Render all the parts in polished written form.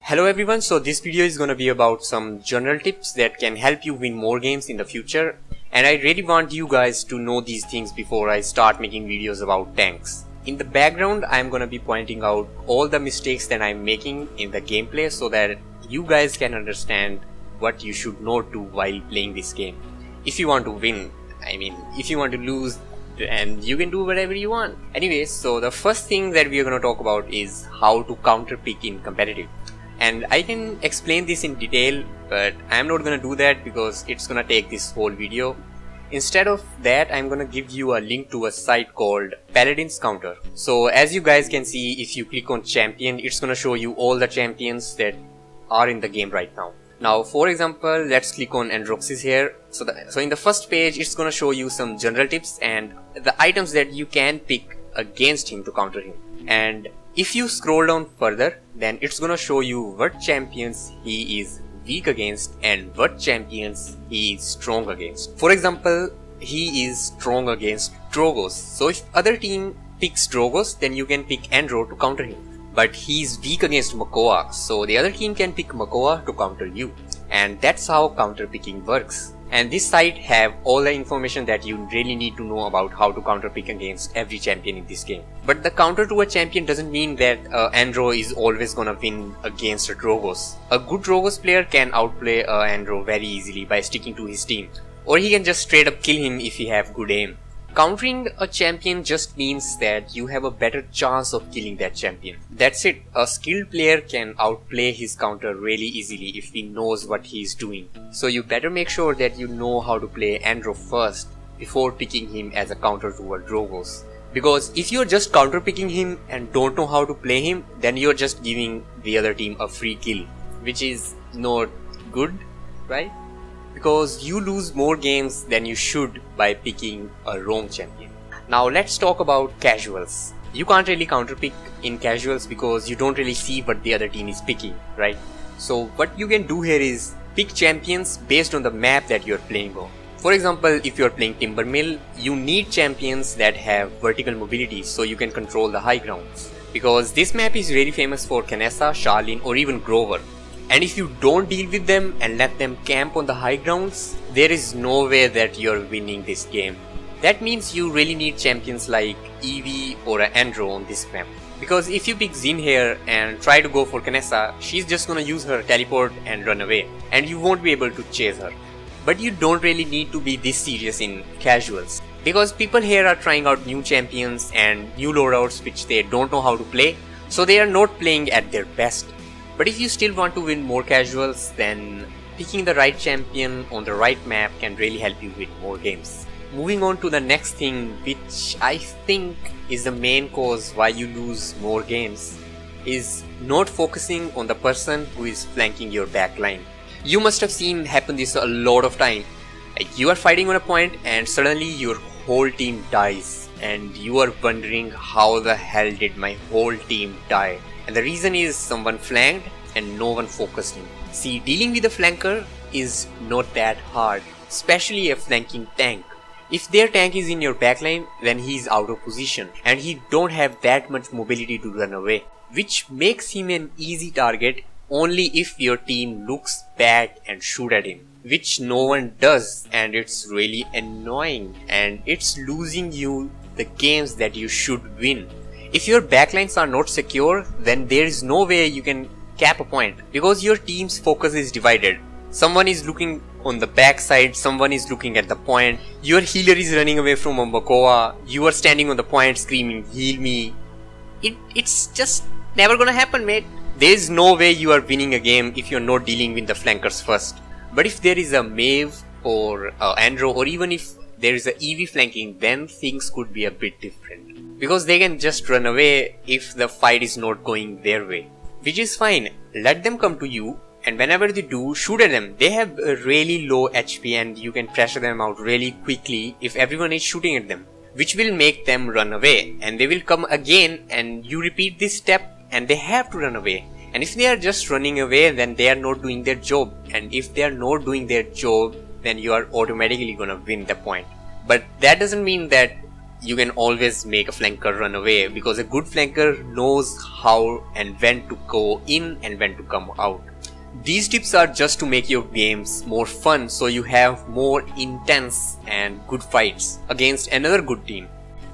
Hello everyone, so this video is going to be about some general tips that can help you win more games in the future, and I really want you guys to know these things before I start making videos about tanks. In the background I am going to be pointing out all the mistakes that I am making in the gameplay so that you guys can understand what you should not do while playing this game. If you want to win, if you want to lose, and you can do whatever you want. Anyways, so the first thing that we are going to talk about is how to counter pick in competitive. And I can explain this in detail, but I'm not gonna do that because it's gonna take this whole video. Instead of that, I'm gonna give you a link to a site called Paladins Counter. So as you guys can see, if you click on champion, it's gonna show you all the champions that are in the game right now. Now, for example, let's click on Androxys here. So in the first page, it's gonna show you some general tips and the items that you can pick against him to counter him. And if you scroll down further, then it's gonna show you what champions he is weak against and what champions he is strong against. For example, he is strong against Drogos. So if other team picks Drogos, then you can pick Andro to counter him. But he's weak against Makoa, so the other team can pick Makoa to counter you. And that's how counter picking works. And this site have all the information that you really need to know about how to counter pick against every champion in this game. But the counter to a champion doesn't mean that Andro is always gonna win against a Drogos. A good Drogos player can outplay Andro very easily by sticking to his team. Or he can just straight up kill him if he have good aim. Countering a champion just means that you have a better chance of killing that champion. That's it. A skilled player can outplay his counter really easily if he knows what he is doing. So you better make sure that you know how to play Andro first before picking him as a counter to a Drogos. Because if you're just counter picking him and don't know how to play him, then you're just giving the other team a free kill, which is not good, right? Because you lose more games than you should by picking a wrong champion. Now let's talk about casuals. You can't really counterpick in casuals because you don't really see what the other team is picking, right? So what you can do here is pick champions based on the map that you're playing on. For example, if you're playing Timbermill, you need champions that have vertical mobility so you can control the high grounds. Because this map is very famous for Kanessa, Charlene, or even Grover. And if you don't deal with them and let them camp on the high grounds, there is no way that you're winning this game. That means you really need champions like Eevee or Andro on this map. Because if you pick Xin here and try to go for Kanessa, she's just gonna use her teleport and run away, and you won't be able to chase her. But you don't really need to be this serious in casuals. Because people here are trying out new champions and new loadouts which they don't know how to play, so they are not playing at their best. But if you still want to win more casuals, then picking the right champion on the right map can really help you win more games. Moving on to the next thing, which I think is the main cause why you lose more games, is not focusing on the person who is flanking your backline. You must have seen happen this a lot of time. Like you are fighting on a point and suddenly your whole team dies and you are wondering how the hell did my whole team die. And the reason is someone flanked and no one focused him. See, dealing with a flanker is not that hard, especially a flanking tank. If their tank is in your backline, then he is out of position and he don't have that much mobility to run away, which makes him an easy target only if your team looks back and shoot at him, which no one does, and it's really annoying and it's losing you the games that you should win. If your backlines are not secure, then there is no way you can cap a point because your team's focus is divided. Someone is looking on the backside, someone is looking at the point, your healer is running away from a Makoa, you are standing on the point screaming, heal me. It's just never gonna happen, mate. There is no way you are winning a game if you're not dealing with the flankers first. But if there is a Maeve or Andro, or even if there is a Eevee flanking, then things could be a bit different. Because they can just run away if the fight is not going their way. Which is fine, let them come to you and whenever they do, shoot at them. They have a really low HP and you can pressure them out really quickly if everyone is shooting at them. Which will make them run away and they will come again and you repeat this step and they have to run away. And if they are just running away, then they are not doing their job. And if they are not doing their job, then you are automatically gonna win the point. But that doesn't mean that you can always make a flanker run away, because a good flanker knows how and when to go in and when to come out. These tips are just to make your games more fun, so you have more intense and good fights against another good team.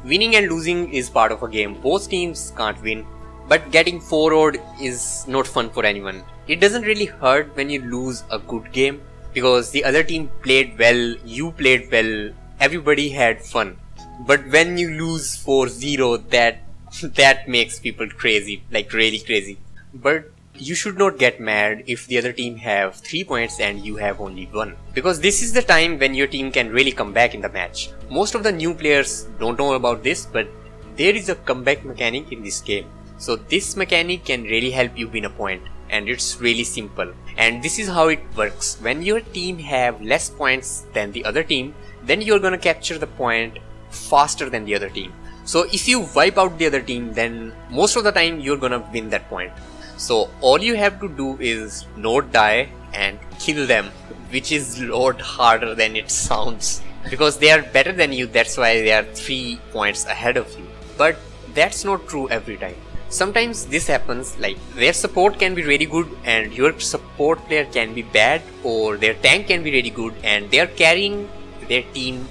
Winning and losing is part of a game. Both teams can't win, but getting 4-0'd is not fun for anyone. It doesn't really hurt when you lose a good game, because the other team played well, you played well, everybody had fun. But when you lose 4-0, that makes people crazy, like really crazy. But you should not get mad if the other team have 3 points and you have only 1, because this is the time when your team can really come back in the match. Most of the new players don't know about this, but there is a comeback mechanic in this game. So this mechanic can really help you win a point, and it's really simple. And this is how it works. When your team have less points than the other team, then you're gonna capture the point faster than the other team. So if you wipe out the other team, then most of the time you're gonna win that point. So all you have to do is not die and kill them, which is a lot harder than it sounds, because they are better than you, that's why they are 3 points ahead of you. But that's not true every time. Sometimes this happens, like their support can be really good and your support player can be bad, or their tank can be really good and they are carrying their team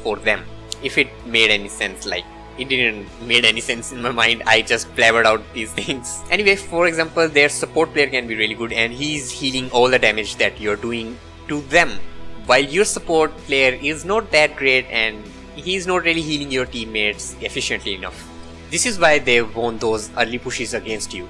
for them. If it made any sense, like it didn't made any sense in my mind, I just blabbered out these things. Anyway, for example, their support player can be really good and he's healing all the damage that you're doing to them, while your support player is not that great and he's not really healing your teammates efficiently enough. This is why they won those early pushes against you.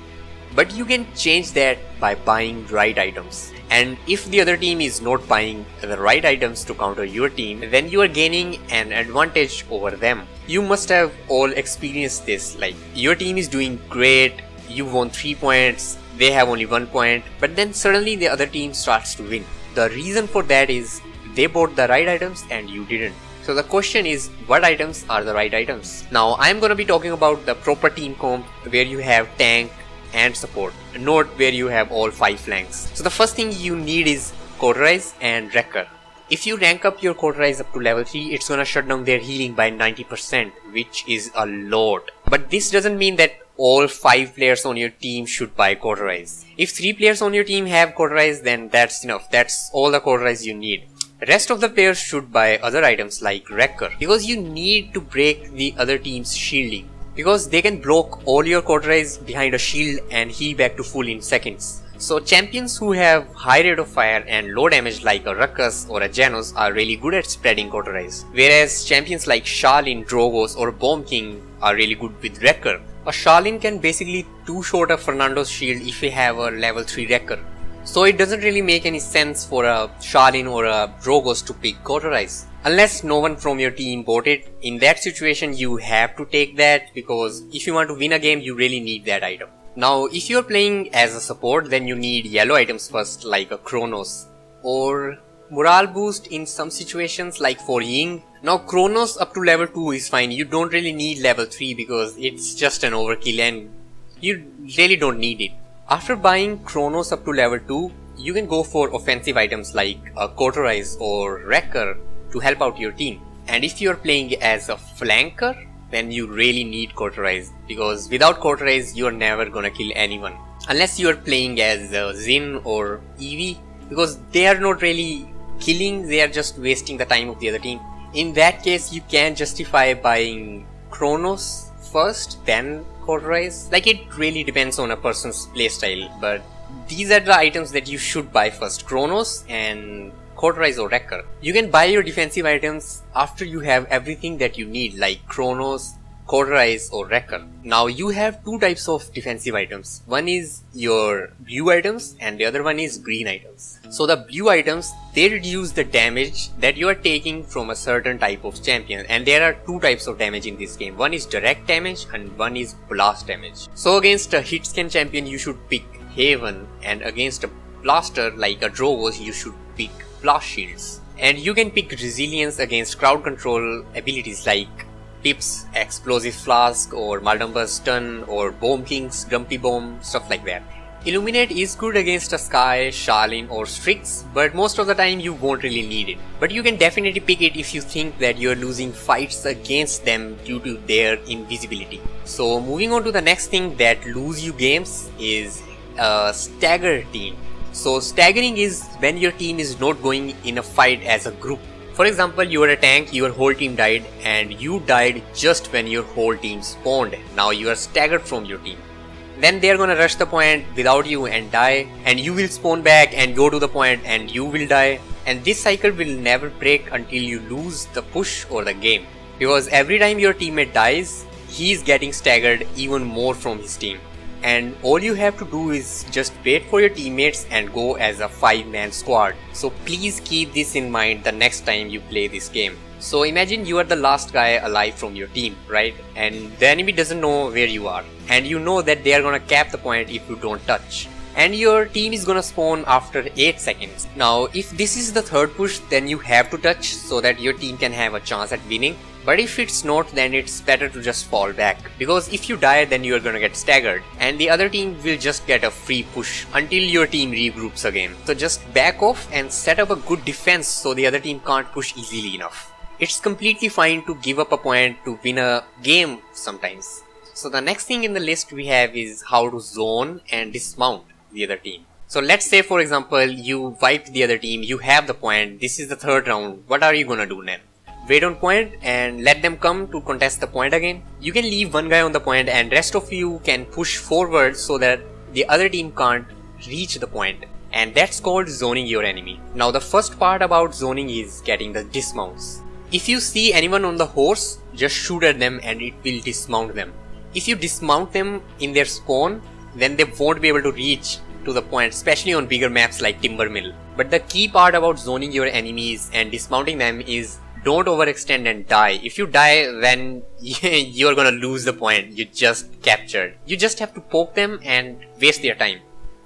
But you can change that by buying right items. And if the other team is not buying the right items to counter your team, then you are gaining an advantage over them. You must have all experienced this, like your team is doing great, you won 3 points, they have only 1 point, but then suddenly the other team starts to win. The reason for that is they bought the right items and you didn't. So the question is, what items are the right items? Now I'm gonna be talking about the proper team comp, where you have tank and support, not where you have all 5 flanks. So the first thing you need is Cauterize and Wrecker. If you rank up your Cauterize up to level 3, it's gonna shut down their healing by 90%, which is a lot. But this doesn't mean that all 5 players on your team should buy Cauterize. If 3 players on your team have Cauterize, then that's enough. That's all the Cauterize you need. Rest of the players should buy other items like Wrecker, because you need to break the other team's shielding, because they can block all your Cauterize behind a shield and heal back to full in seconds. So champions who have high rate of fire and low damage like a Ruckus or a Janus are really good at spreading Cauterize, whereas champions like Shaolin, Drogos or Bomb King are really good with Wrecker. A Shaolin can basically two-shot a Fernando's shield if you have a level 3 Wrecker. So it doesn't really make any sense for a Shaolin or a Drogos to pick Cauterize, unless no one from your team bought it. In that situation you have to take that, because if you want to win a game you really need that item. Now if you are playing as a support, then you need yellow items first, like a Chronos or morale boost in some situations, like for Ying. Now Chronos up to level 2 is fine, you don't really need level 3 because it's just an overkill and you really don't need it. After buying Chronos up to level 2, you can go for offensive items like a Cauterize or Wrecker to help out your team. And if you are playing as a flanker, then you really need Cauterize, because without Cauterize you are never gonna kill anyone. Unless you are playing as Xin or Eevee, because they are not really killing, they are just wasting the time of the other team. In that case you can justify buying Chronos first, then Cauterize. Like it really depends on a person's playstyle, but these are the items that you should buy first: Chronos and Cauterize or Wrecker. You can buy your defensive items after you have everything that you need, like Chronos, Cauterize or Wrecker. Now you have 2 types of defensive items. One is your blue items and the other one is green items. So the blue items, they reduce the damage that you are taking from a certain type of champion, and there are 2 types of damage in this game. One is direct damage and one is blast damage. So against a hit scan champion you should pick Haven, and against a blaster like a Drogos you should pick blast shields. And you can pick resilience against crowd control abilities like Pip's Explosive Flask or Maldumba's Stun or Bomb King's Grumpy Bomb, stuff like that. Illuminate is good against a Sky, Shaolin or Strix, but most of the time you won't really need it. But you can definitely pick it if you think that you're losing fights against them due to their invisibility. So moving on to the next thing that lose you games is a Staggered Team. So staggering is when your team is not going in a fight as a group. For example, you are a tank, your whole team died and you died just when your whole team spawned. Now you are staggered from your team. Then they are gonna rush the point without you and die, and you will spawn back and go to the point and you will die, and this cycle will never break until you lose the push or the game. Because every time your teammate dies, he is getting staggered even more from his team. And all you have to do is just wait for your teammates and go as a 5-man squad. So please keep this in mind the next time you play this game. So imagine you are the last guy alive from your team, right? And the enemy doesn't know where you are. And you know that they are gonna cap the point if you don't touch. And your team is gonna spawn after 8 seconds. Now if this is the third push, then you have to touch so that your team can have a chance at winning. But if it's not, then it's better to just fall back. Because if you die, then you are gonna get staggered. And the other team will just get a free push until your team regroups again. So just back off and set up a good defense so the other team can't push easily enough. It's completely fine to give up a point to win a game sometimes. So the next thing in the list we have is how to zone and dismount the other team. So let's say for example you wiped the other team, you have the point, this is the third round, what are you gonna do then? Wait on point and let them come to contest the point again? You can leave one guy on the point and rest of you can push forward so that the other team can't reach the point. And that's called zoning your enemy. Now the first part about zoning is getting the dismounts. If you see anyone on the horse, just shoot at them and it will dismount them. If you dismount them in their spawn, then they won't be able to reach to the point, especially on bigger maps like Timber Mill. But the key part about zoning your enemies and dismounting them is don't overextend and die. If you die, then you're gonna lose the point you just captured. You just have to poke them and waste their time.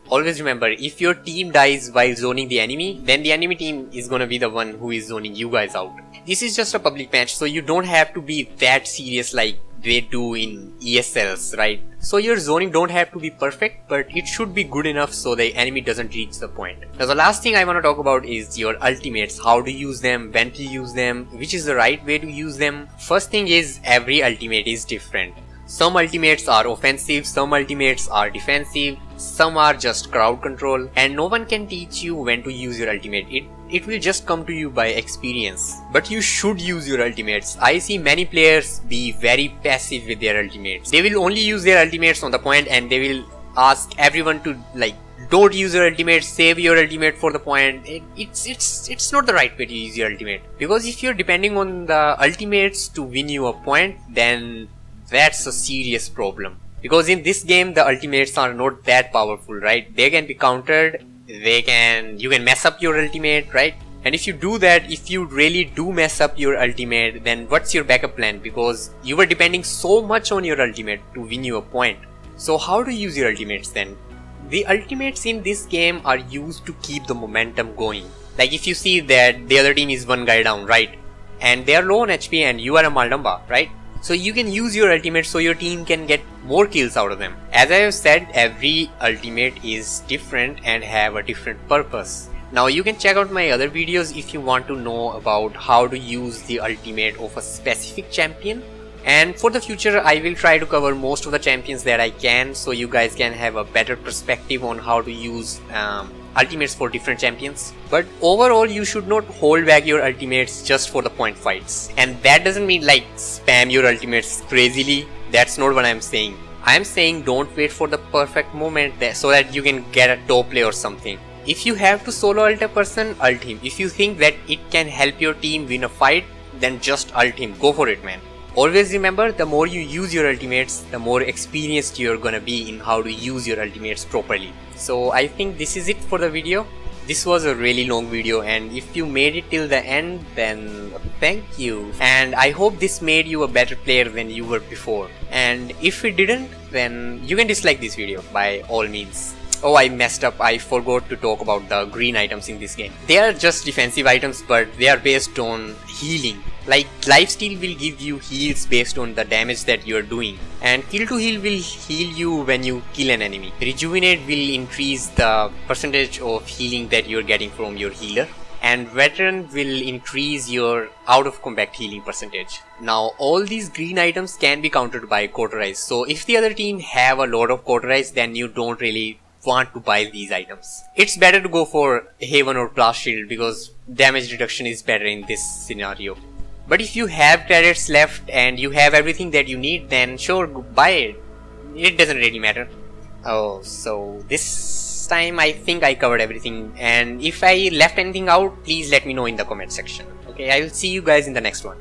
Always remember, if your team dies while zoning the enemy, then the enemy team is gonna be the one who is zoning you guys out. This is just a public match, so you don't have to be that serious like they do in ESLs, right? So your zoning don't have to be perfect, but it should be good enough so the enemy doesn't reach the point. Now the last thing I want to talk about is your ultimates, how to use them, when to use them, which is the right way to use them. First thing is, every ultimate is different. Some ultimates are offensive, some ultimates are defensive, some are just crowd control, and no one can teach you when to use your ultimate. It will just come to you by experience. But you should use your ultimates. I see many players be very passive with their ultimates. They will only use their ultimates on the point and they will ask everyone to like, don't use your ultimate, save your ultimate for the point. It's not the right way to use your ultimate. Because if you're depending on the ultimates to win you a point, then that's a serious problem. Because in this game the ultimates are not that powerful, right? They can be countered, you can mess up your ultimate, right? And if you do that, if you really do mess up your ultimate, then what's your backup plan? Because you were depending so much on your ultimate to win you a point. So how to use your ultimates then? The ultimates in this game are used to keep the momentum going. Like if you see that the other team is one guy down, right? And they are low on HP and you are a Maldamba, right? So you can use your ultimate so your team can get more kills out of them. As I have said, every ultimate is different and have a different purpose. Now you can check out my other videos if you want to know about how to use the ultimate of a specific champion. And for the future I will try to cover most of the champions that I can, so you guys can have a better perspective on how to use ultimates for different champions. But overall you should not hold back your ultimates just for the point fights. And that doesn't mean like spam your ultimates crazily. That's not what I'm saying. I'm saying don't wait for the perfect moment so that you can get a top play or something. If you have to solo ult a person, ult him. If you think that it can help your team win a fight, then just ult him. Go for it, man. Always remember, the more you use your ultimates, the more experienced you're gonna be in how to use your ultimates properly. So I think this is it for the video. This was a really long video, and if you made it till the end, then thank you. And I hope this made you a better player than you were before. And if it didn't, then you can dislike this video by all means. Oh, I messed up. I forgot to talk about the green items in this game. They are just defensive items, but they are based on healing. Like, lifesteal will give you heals based on the damage that you are doing. And kill to heal will heal you when you kill an enemy. Rejuvenate will increase the percentage of healing that you are getting from your healer. And veteran will increase your out of combat healing percentage. Now all these green items can be countered by cauterize. So if the other team have a lot of cauterize, then you don't really want to buy these items. It's better to go for Haven or Blast Shield because damage reduction is better in this scenario. But if you have credits left and you have everything that you need, then sure, buy it. It doesn't really matter. Oh, so this time I think I covered everything, and if I left anything out, please let me know in the comment section. Okay, I will see you guys in the next one.